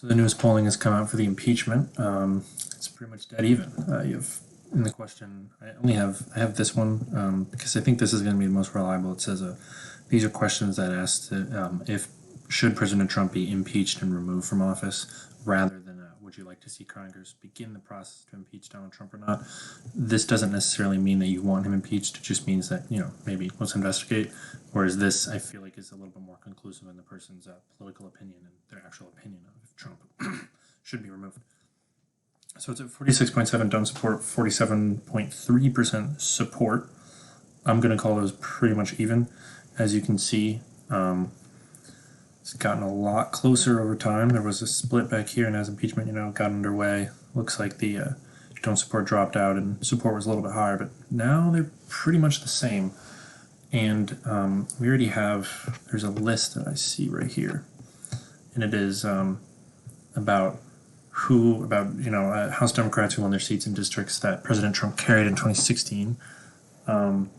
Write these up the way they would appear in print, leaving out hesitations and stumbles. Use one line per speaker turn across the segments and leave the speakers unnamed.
So the newest polling has come out for the impeachment. It's pretty much dead even. You have in the question. I have this one because I think this is going to be the most reliable. It says these are questions that ask if should President Trump be impeached and removed from office, rather than would you like to see Congress begin the process to impeach Donald Trump or not. This doesn't necessarily mean that you want him impeached. It just means that maybe let's investigate. Whereas this, I feel like, is a little bit more conclusive in the person's political opinion and their actual opinion of if Trump should be removed. So it's at 46.7 don't support, 47.3% support. I'm going to call those pretty much even. As you can see, it's gotten a lot closer over time. There was a split back here, and as impeachment, got underway, looks like the don't support dropped out and support was a little bit higher, but now they're pretty much the same. And we already have, there's a list that I see right here, and it is about House Democrats who won their seats in districts that President Trump carried in 2016. And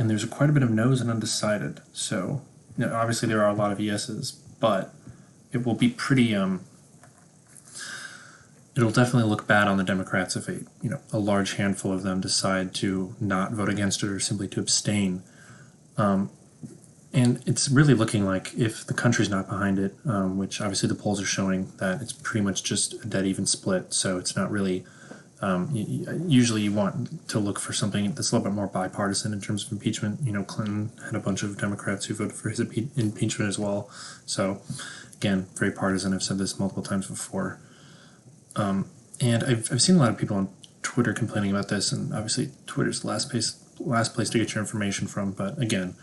there's quite a bit of no's and undecided. So obviously there are a lot of yeses, but it will be pretty. It'll definitely look bad on the Democrats if a large handful of them decide to not vote against it or simply to abstain. And it's really looking like, if the country's not behind it, which obviously the polls are showing that it's pretty much just a dead even split, so it's not really, usually you want to look for something that's a little bit more bipartisan in terms of impeachment. Clinton had a bunch of Democrats who voted for his impeachment as well. So again, very partisan. I've said this multiple times before. And I've seen a lot of people on Twitter complaining about this, and obviously Twitter's the last place to get your information from, but again,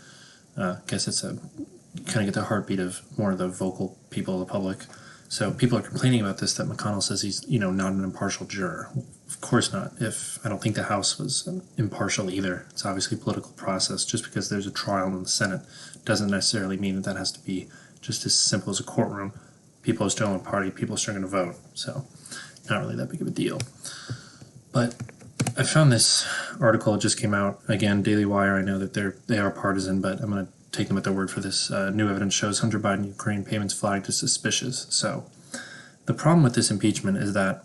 I guess it's kind of get the heartbeat of more of the vocal people of the public. So people are complaining about this, that McConnell says he's, not an impartial juror. Of course not. I don't think the House was impartial either. It's obviously a political process. Just because there's a trial in the Senate doesn't necessarily mean that has to be just as simple as a courtroom. People are still in a party. People are still going to vote. So not really that big of a deal. But I found this article. It just came out. Again, Daily Wire. I know that they are partisan, but I'm going to take them at their word for this. New evidence shows Hunter Biden Ukraine payments flagged as suspicious. So the problem with this impeachment is that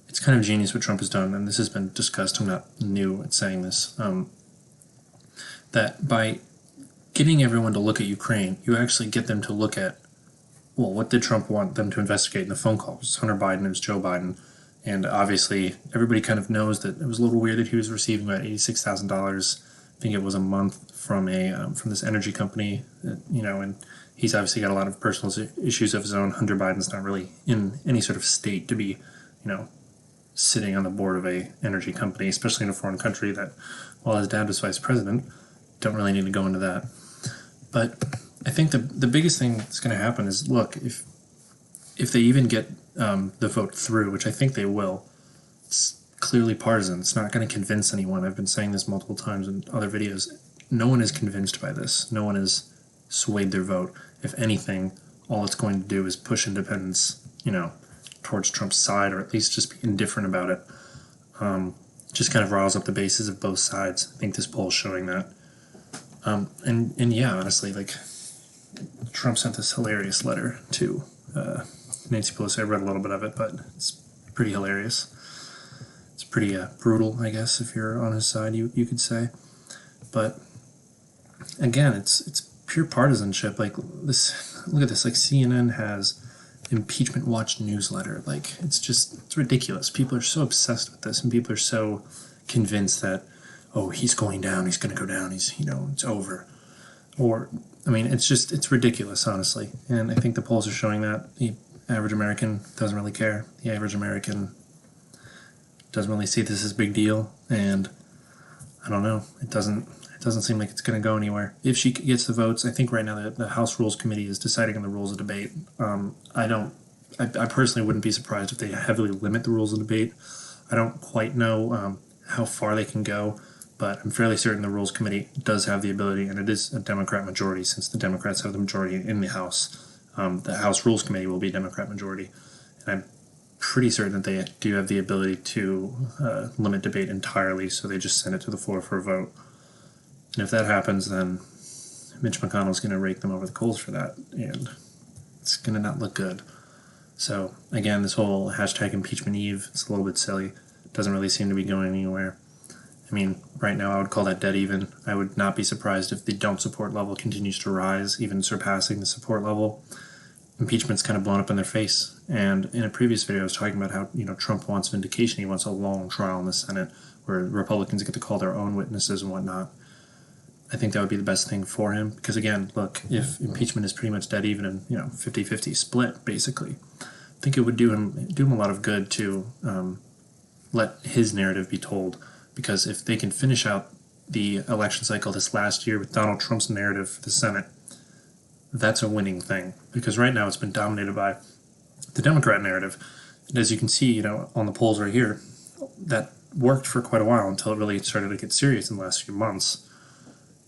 it's kind of genius what Trump has done, and this has been discussed. I'm not new at saying this. That by getting everyone to look at Ukraine, you actually get them to look at, well, what did Trump want them to investigate in the phone call? It was Hunter Biden, it was Joe Biden. And obviously, everybody kind of knows that it was a little weird that he was receiving about $86,000. I think it was a month from this energy company, and he's obviously got a lot of personal issues of his own. Hunter Biden's not really in any sort of state to be, sitting on the board of a energy company, especially in a foreign country that, while his dad was vice president, don't really need to go into that. But I think the biggest thing that's going to happen is, look, if they even get the vote through, which I think they will, it's clearly partisan. It's not going to convince anyone. I've been saying this multiple times in other videos. No one is convinced by this. No one has swayed their vote. If anything, all it's going to do is push independents, towards Trump's side, or at least just be indifferent about it. Just kind of riles up the bases of both sides. I think this poll is showing that. And yeah, honestly, like, Trump sent this hilarious letter to Nancy Pelosi. I read a little bit of it, but it's pretty hilarious. It's pretty brutal, I guess, if you're on his side, you could say. But again, it's pure partisanship. Like, this, look at this. Like, CNN has Impeachment Watch newsletter. Like, it's ridiculous. People are so obsessed with this, and people are so convinced that, oh, he's going down, he's going to go down, he's, it's over. Or, I mean, it's ridiculous, honestly. And I think the polls are showing that the average American doesn't really care. The average American doesn't really see this as a big deal, and I don't know. It doesn't seem like it's going to go anywhere. If she gets the votes, I think right now the House Rules Committee is deciding on the rules of debate. I personally wouldn't be surprised if they heavily limit the rules of debate. I don't quite know how far they can go, but I'm fairly certain the Rules Committee does have the ability, and it is a Democrat majority, since the Democrats have the majority in the House. The House Rules Committee will be a Democrat majority, and I'm pretty certain that they do have the ability to limit debate entirely, so they just send it to the floor for a vote. And if that happens, then Mitch McConnell's going to rake them over the coals for that, and it's going to not look good. So again, this whole hashtag impeachment eve, it's a little bit silly. It doesn't really seem to be going anywhere. I mean, right now I would call that dead even. I would not be surprised if the don't support level continues to rise, even surpassing the support level. Impeachment's kind of blown up in their face. And in a previous video, I was talking about how, Trump wants vindication. He wants a long trial in the Senate where Republicans get to call their own witnesses and whatnot. I think that would be the best thing for him. Because again, look, if impeachment is pretty much dead even and, 50-50 split, basically, I think it would do him a lot of good to let his narrative be told. Because if they can finish out the election cycle this last year with Donald Trump's narrative for the Senate, that's a winning thing. Because right now it's been dominated by the Democrat narrative. And as you can see, on the polls right here, that worked for quite a while until it really started to get serious in the last few months.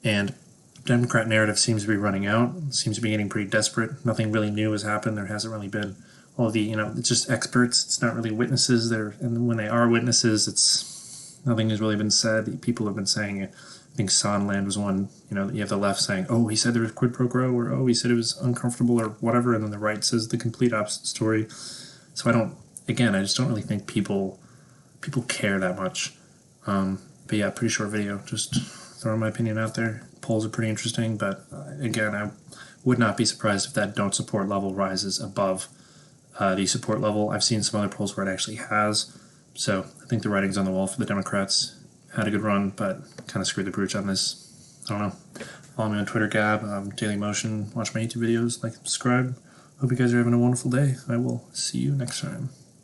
And Democrat narrative seems to be running out, seems to be getting pretty desperate. Nothing really new has happened. There hasn't really been all the, it's just experts. It's not really witnesses there. And when they are witnesses, nothing has really been said. People have been saying, I think Sondland was one, you have the left saying, oh, he said there was quid pro quo, or oh, he said it was uncomfortable, or whatever, and then the right says the complete opposite story. So I just don't really think people care that much. But yeah, pretty short video, just throwing my opinion out there. Polls are pretty interesting, but again, I would not be surprised if that don't support level rises above the support level. I've seen some other polls where it actually has. So I think the writing's on the wall for the Democrats. Had a good run, but kind of screwed the pooch on this. I don't know. Follow me on Twitter, Gab, Daily Motion. Watch my YouTube videos, like and subscribe. Hope you guys are having a wonderful day. I will see you next time.